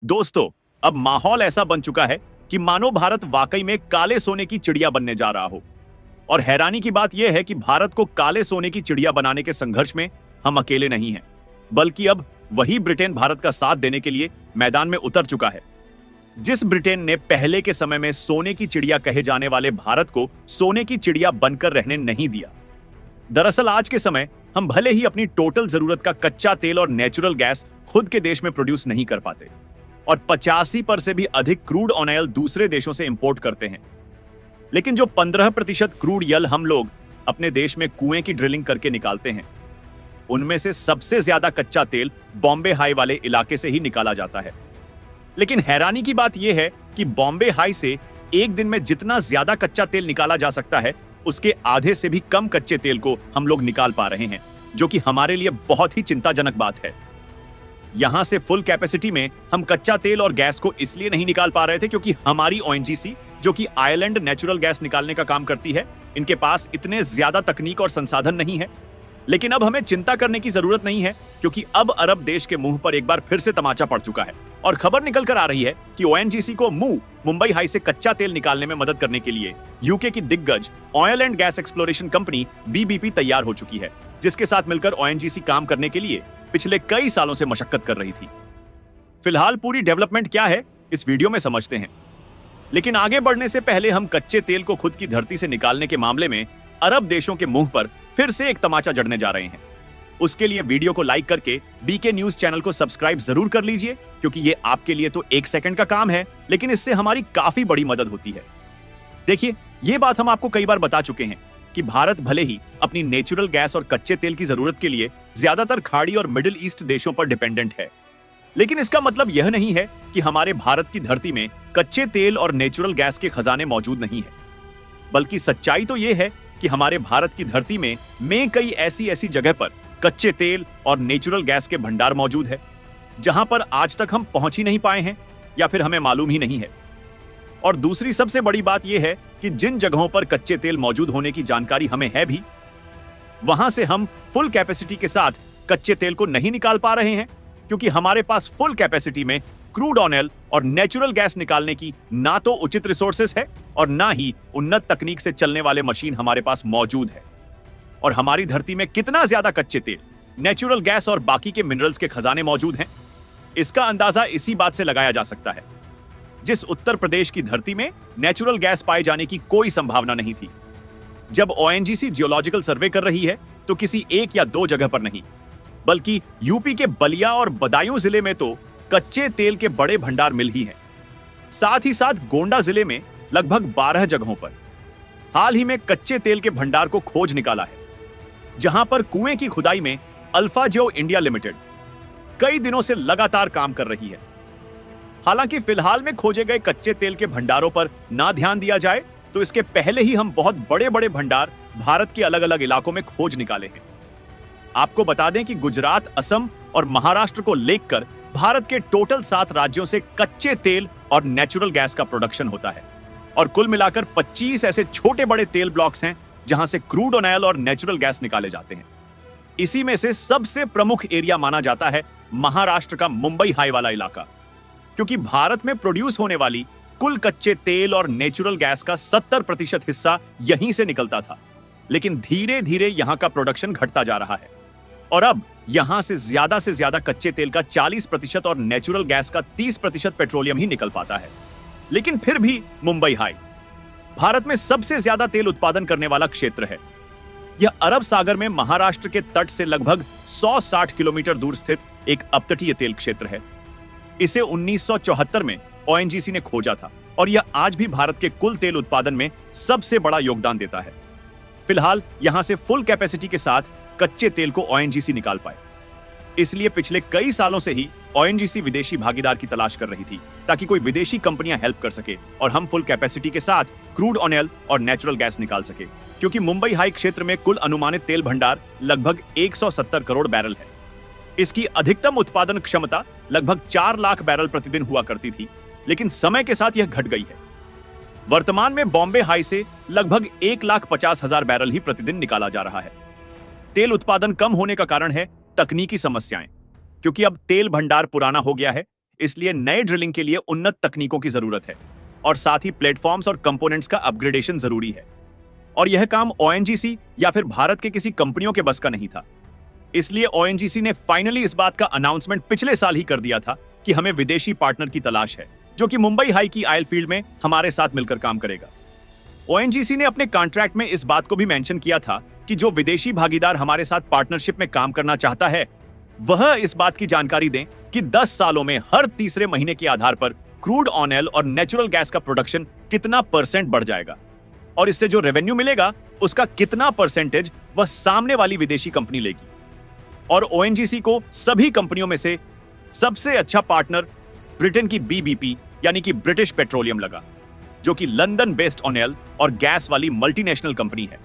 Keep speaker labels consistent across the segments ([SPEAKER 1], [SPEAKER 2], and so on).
[SPEAKER 1] दोस्तों, अब माहौल ऐसा बन चुका है कि मानो भारत वाकई में काले सोने की चिड़िया बनने जा रहा हो। और हैरानी की बात यह है कि भारत को काले सोने की चिड़िया बनाने के संघर्ष में हम अकेले नहीं हैं, बल्कि अब वही ब्रिटेन भारत का साथ देने के लिए मैदान में उतर चुका है। जिस ब्रिटेन ने पहले के समय में सोने की चिड़िया कहे जाने वाले भारत को सोने की चिड़िया बनकर रहने नहीं दिया। दरअसल आज के समय हम भले ही अपनी टोटल जरूरत का कच्चा तेल और नेचुरल गैस खुद के देश में प्रोड्यूस नहीं कर पाते और 85% से भी अधिक क्रूड ऑयल दूसरे देशों से इंपोर्ट करते हैं, लेकिन जो 15% क्रूड यल हम लोग अपने देश में कुएं की ड्रिलिंग करके निकालते हैं, उनमें से सबसे ज्यादा कच्चा तेल बॉम्बे हाई वाले इलाके से ही निकाला जाता है। लेकिन हैरानी की बात यह है कि बॉम्बे हाई से एक दिन में जितना ज्यादा कच्चा तेल निकाला जा सकता है, उसके आधे से भी कम कच्चे तेल को हम लोग निकाल पा रहे हैं, जो कि हमारे लिए बहुत ही चिंताजनक बात है। यहां से फुल कैपेसिटी में हम कच्चा तेल और गैस को इसलिए नहीं निकाल पा रहे थे क्योंकि हमारी ओएनजीसी, जो कि आयरलैंड नेचुरल गैस निकालने का काम करती है, इनके पास इतने ज्यादा तकनीक और संसाधन नहीं है। लेकिन अब हमें चिंता करने की जरूरत नहीं है, क्योंकि अब अरब देश के मुंह पर एक बार फिर से तमाचा पड़ चुका है और खबर निकल कर आ रही है कि ओएनजीसी को मुंबई हाई से कच्चा तेल निकालने में मदद करने के लिए यूके की दिग्गज oil and gas exploration company BBP तैयार हो चुकी है, जिसके साथ मिलकर ओएनजीसी काम करने के लिए पिछले कई सालों से मशक्कत कर रही थी। फिलहाल पूरी डेवलपमेंट क्या है, इस वीडियो में समझते हैं। लेकिन आगे बढ़ने से पहले हम कच्चे तेल को खुद की धरती से निकालने के मामले में अरब देशों के मुंह पर फिर से एक तमाचा जड़ने जा रहे हैं। उसके लिए वीडियो को लाइक करके बीके न्यूज चैनल को सब्सक्राइब जरूर कर लीजिए, क्योंकि ये आपके लिए तो 1 सेकंड का काम है, लेकिन इससे हमारी काफी बड़ी मदद होती है। देखिए, ये बात हम आपको कई बार बता चुके हैं कि भारत भले ही अपनी नेचुरल गैस और कच्चे तेल की जरूरत के लिए ज्यादातर खाड़ी और मिडिल ईस्ट देशों पर डिपेंडेंट है, लेकिन इसका मतलब यह नहीं है कि हमारे भारत की धरती में कच्चे तेल और नेचुरल गैस के खजाने मौजूद नहीं है। बल्कि सच्चाई तो यह है कि हमारे भारत की धरती में कई ऐसी जगह पर कच्चे तेल और नेचुरल गैस के भंडार मौजूद है, जहां पर आज तक हम पहुंच ही नहीं पाए हैं या फिर हमें मालूम ही नहीं है। और दूसरी सबसे बड़ी बात यह है कि जिन जगहों पर कच्चे तेल मौजूद होने की जानकारी हमें है भी, वहां से हम फुल कैपेसिटी के साथ कच्चे तेल को नहीं निकाल पा रहे हैं, क्योंकि हमारे पास फुल कैपेसिटी में क्रूड ऑयल और नेचुरल गैस निकालने की ना तो उचित रिसोर्सेस है और ना ही उन्नत तकनीक से चलने वाले मशीन हमारे पास मौजूद है। और हमारी धरती में कितना ज्यादा कच्चे तेल, नेचुरल गैस और बाकी के मिनरल्स के खजाने मौजूद हैं, इसका अंदाजा इसी बात से लगाया जा सकता है। जिस उत्तर प्रदेश की धरती में नेचुरल गैस पाए जाने की कोई संभावना नहीं थी, जब ओएनजीसी जियोलॉजिकल सर्वे कर रही है तो किसी एक या दो जगह पर नहीं, बल्कि यूपी के बलिया और बदायूं जिले में तो कच्चे तेल के बड़े भंडार मिल ही हैं। साथ ही साथ गोंडा जिले में लगभग 12 जगहों पर हाल ही में कच्चे तेल के भंडार को खोज निकाला है, जहां पर कुएं की खुदाई में अल्फा जो इंडिया लिमिटेड कई दिनों से लगातार काम कर रही है। हालांकि फिलहाल में खोजे गए कच्चे तेल के भंडारों पर ना ध्यान दिया जाए तो इसके पहले ही हम बहुत बड़े बड़े भंडार भारत के अलग अलग इलाकों में खोज निकाले हैं। आपको बता दें कि गुजरात, असम और महाराष्ट्र को लेकर भारत के टोटल 7 राज्यों से कच्चे तेल और नेचुरल गैस का प्रोडक्शन होता है और कुल मिलाकर 25 ऐसे छोटे बड़े तेल ब्लॉक्स हैं जहां से क्रूड ऑयल और नेचुरल गैस निकाले जाते हैं। इसी में से सबसे प्रमुख एरिया माना जाता है महाराष्ट्र का मुंबई हाई वाला इलाका, क्योंकि भारत में प्रोड्यूस होने वाली कुल कच्चे तेल और नेचुरल गैस का 70% हिस्सा यहीं से निकलता था। लेकिन धीरे धीरे यहां का प्रोडक्शन घटता जा रहा है और अब यहां से ज्यादा कच्चे तेल का 40% और नेचुरल गैस का 30% पेट्रोलियम ही निकल पाता है। लेकिन फिर भी मुंबई हाई भारत में सबसे ज्यादा तेल उत्पादन करने वाला क्षेत्र है। यह अरब सागर में महाराष्ट्र के तट से लगभग 160 किलोमीटर दूर स्थित एक अपतटीय तेल क्षेत्र है। इसे 1974 में ओएनजीसी ने खोजा था और यह आज भी भारत के कुल तेल उत्पादन में सबसे बड़ा योगदान देता है। फिलहाल यहां से फुल कैपेसिटी के साथ कच्चे तेल को ओएनजीसी निकाल पाए, इसलिए पिछले कई सालों से ही ओएनजीसी विदेशी भागीदार की तलाश कर रही थी, ताकि कोई विदेशी कंपनियां हेल्प कर सके और हम फुल कैपेसिटी के साथ क्रूड ऑयल और नेचुरल गैस निकाल सके, क्योंकि मुंबई हाई क्षेत्र में कुल अनुमानित तेल भंडार लगभग 170 करोड़ बैरल है। इसकी अधिकतम उत्पादन क्षमता लगभग 4 लाख बैरल प्रतिदिन हुआ करती थी, लेकिन समय के साथ यह घट गई है। वर्तमान में बॉम्बे हाई से लगभग 1,50,000 बैरल ही प्रतिदिन निकाला जा रहा है। तेल उत्पादन कम होने का कारण है तकनीकी समस्याएं, क्योंकि अब तेल भंडार पुराना हो गया है, इसलिए नए ड्रिलिंग के लिए उन्नत तकनीकों की जरूरत है और साथ ही प्लेटफॉर्म्स और कंपोनेंट्स का अपग्रेडेशन जरूरी है। और यह काम ओएनजीसी या फिर भारत के किसी कंपनियों के बस का नहीं था। इसलिए ओएनजीसी ने फाइनली इस बात का अनाउंसमेंट पिछले साल ही कर दिया था कि हमें विदेशी पार्टनर की तलाश है जो कि मुंबई हाई की ऑयल फील्ड में हमारे साथ मिलकर काम करेगा। ओएनजीसी ने अपने कॉन्ट्रैक्ट में इस बात को भी मेंशन किया था कि जो विदेशी भागीदार हमारे साथ पार्टनरशिप में काम करना चाहता है वह इस बात की जानकारी दें कि 10 सालों में हर तीसरे महीने के आधार पर क्रूड ऑयल और नेचुरल गैस का प्रोडक्शन कितना % बढ़ जाएगा और इससे जो रेवेन्यू मिलेगा उसका कितना % वह सामने वाली विदेशी कंपनी लेगी। और ओएनजीसी को सभी कंपनियों में से सबसे अच्छा पार्टनर ब्रिटेन की बीबीपी यानी कि ब्रिटिश पेट्रोलियम लगा, जो कि लंदन बेस्ड ऑयल और गैस वाली मल्टीनेशनल कंपनी है।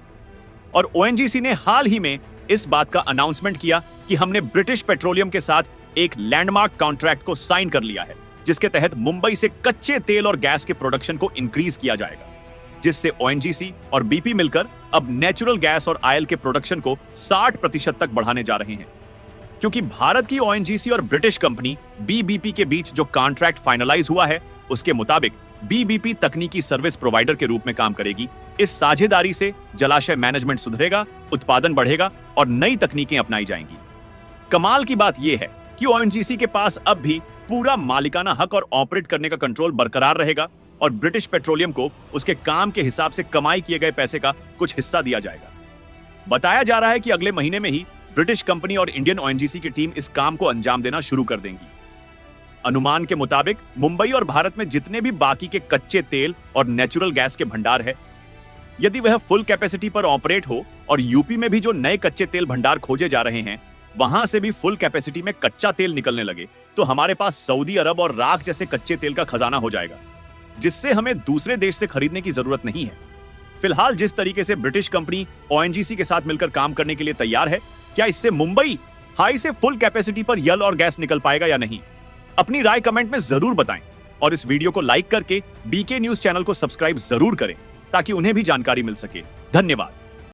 [SPEAKER 1] और ओएनजीसी ने हाल ही में इस बात का अनाउंसमेंट किया कि हमने ब्रिटिश पेट्रोलियम के साथ एक लैंडमार्क कॉन्ट्रैक्ट को साइन कर लिया है जिसके तहत मुंबई से कच्चे तेल और गैस के प्रोडक्शन को इंक्रीज किया जाएगा, जिससे ओएनजीसी और बीपी मिलकर अब नेचुरल गैस और ऑयल के प्रोडक्शन को 60% तक बढ़ाने जा रहे हैं। क्योंकि भारत की ओएनजीसी और ब्रिटिश कंपनी बीबीपी के बीच जो कॉन्ट्रैक्ट फाइनलाइज हुआ है उसके मुताबिक बीबीपी तकनीकी सर्विस प्रोवाइडर के रूप में काम करेगी। इस साझेदारी से जलाशय मैनेजमेंट सुधरेगा, उत्पादन बढ़ेगा और नई तकनीकें अपनाई जाएंगी। कमाल की बात यह है कि ओएनजीसी के पास अब भी पूरा मालिकाना हक और ऑपरेट करने का कंट्रोल बरकरार रहेगा और ब्रिटिश पेट्रोलियम को उसके काम के हिसाब से कमाई किए गए पैसे का कुछ हिस्सा दिया जाएगा। बताया जा रहा है कि अगले महीने में ही ब्रिटिश कंपनी और इंडियन ओएनजीसी की टीम इस काम को अंजाम देना शुरू कर देंगी। अनुमान के मुताबिक मुंबई और भारत में जितने भी बाकी के कच्चे तेल और नेचुरल गैस के भंडार है, यदि वह फुल कैपेसिटी पर ऑपरेट हो और यूपी में भी जो नए कच्चे तेल भंडार खोजे जा रहे हैं वहां से भी फुल कैपेसिटी में कच्चा तेल निकलने लगे तो हमारे पास सऊदी अरब और राख जैसे कच्चे तेल का खजाना हो जाएगा, जिससे हमें दूसरे देश से खरीदने की जरूरत नहीं है। फिलहाल जिस तरीके से ब्रिटिश कंपनी ओएनजीसी के साथ मिलकर काम करने के लिए तैयार है, क्या इससे मुंबई हाई से फुल कैपेसिटी पर यल और गैस निकल पाएगा या नहीं? अपनी राय कमेंट में जरूर बताएं और इस वीडियो को लाइक करके बीके न्यूज चैनल को सब्सक्राइब जरूर करें ताकि उन्हें भी जानकारी मिल सके। धन्यवाद।